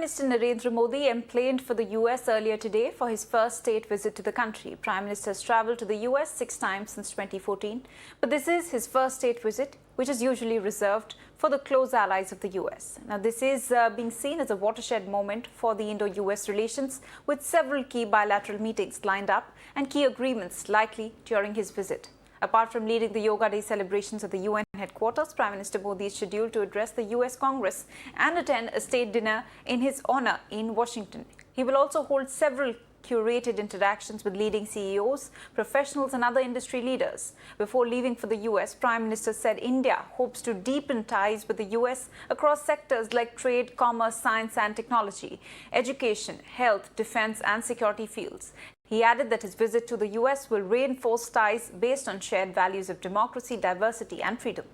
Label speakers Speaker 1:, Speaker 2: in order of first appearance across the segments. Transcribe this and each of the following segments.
Speaker 1: Minister Narendra Modi emplaned for the U.S. earlier today for his first state visit to the country. Prime Minister has travelled to the U.S. 6 times since 2014, but this is his first state visit, which is usually reserved for the close allies of the U.S. Now, this is being seen as a watershed moment for the Indo-U.S. relations, with several key bilateral meetings lined up and key agreements likely during his visit. Apart from leading the Yoga Day celebrations at the UN headquarters, Prime Minister Modi is scheduled to address the US Congress and attend a state dinner in his honor in Washington. He will also hold several curated interactions with leading CEOs, professionals and other industry leaders. Before leaving for the US, Prime Minister said India hopes to deepen ties with the US across sectors like trade, commerce, science and technology, education, health, defense and security fields. He added that his visit to the US will reinforce ties based on shared values of democracy, diversity and freedom.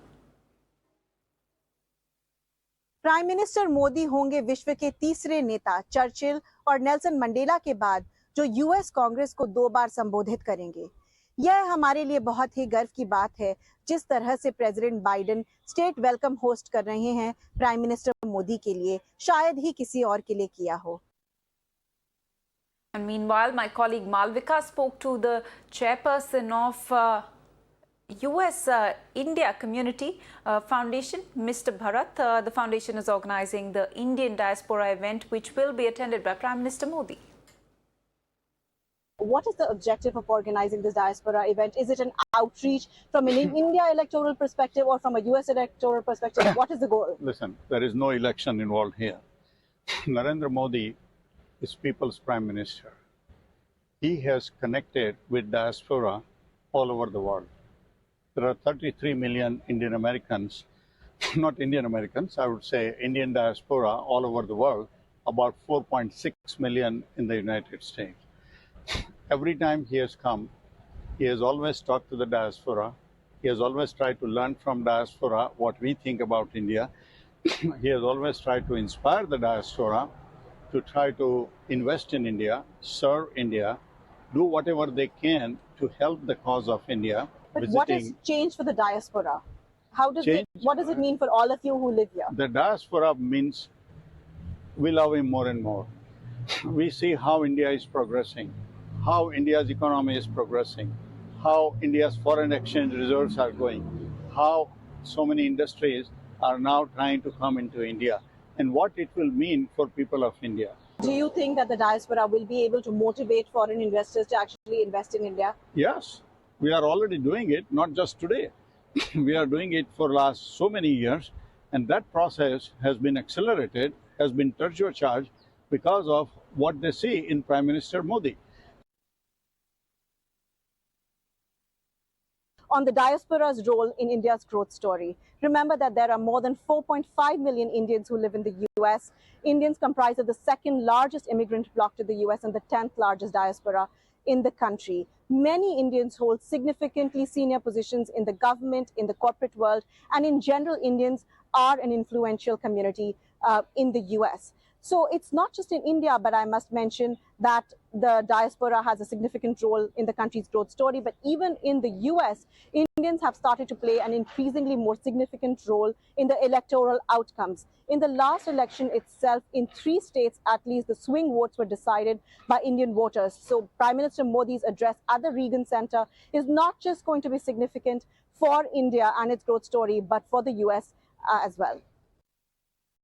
Speaker 2: Prime minister Modi होंगे विश्व के तीसरे नेता Churchill और Nelson Mandela के बाद जो US Congress को 2 बार संबोधित करेंगे। यह हमारे लिए बहुत ही गर्व की बात है, जिस तरह से president Biden state welcome host कर रहे हैं प्राइम मिनिस्टर मोदी के लिए, शायद ही किसी और के लिए किया हो।
Speaker 1: And meanwhile, my colleague Malvika spoke to the chairperson of U.S. India Community Foundation, Mr. Bharat. The foundation is organizing the Indian Diaspora event, which will be attended by Prime Minister Modi.
Speaker 2: What is the objective of organizing this diaspora event? Is it an outreach from an India electoral perspective or from a U.S. electoral perspective? What is the goal?
Speaker 3: Listen, there is no election involved here. Narendra Modi is People's Prime Minister. He has connected with diaspora all over the world. There are 33 million Indian Americans, not Indian Americans, I would say Indian diaspora all over the world, about 4.6 million in the United States. Every time he has come, he has always talked to the diaspora. He has always tried to learn from diaspora what we think about India. He has always tried to inspire the diaspora to try to invest in India, serve India, do whatever they can to help the cause of India.
Speaker 2: But what has changed for the diaspora? What does it mean for all of you who live here?
Speaker 3: The diaspora means we love him more and more. We see how India is progressing, how India's economy is progressing, how India's foreign exchange reserves are going, how so many industries are now trying to come into India, and what it will mean for people of India.
Speaker 2: Do you think that the diaspora will be able to motivate foreign investors to actually invest in India?
Speaker 3: Yes, we are already doing it, not just today. We are doing it for last so many years, and that process has been accelerated, has been turbocharged because of what they see in Prime Minister Modi.
Speaker 2: On the diaspora's role in India's growth story. Remember that there are more than 4.5 million Indians who live in the US. Indians comprise of the second largest immigrant bloc to the US and the 10th largest diaspora in the country. Many Indians hold significantly senior positions in the government, in the corporate world, and in general, Indians are an influential community in the US. So it's not just in India, but I must mention that the diaspora has a significant role in the country's growth story. But even in the US, Indians have started to play an increasingly more significant role in the electoral outcomes. In the last election itself, in 3 states at least, the swing votes were decided by Indian voters. So Prime Minister Modi's address at the Reagan Center is not just going to be significant for India and its growth story, but for the US as well.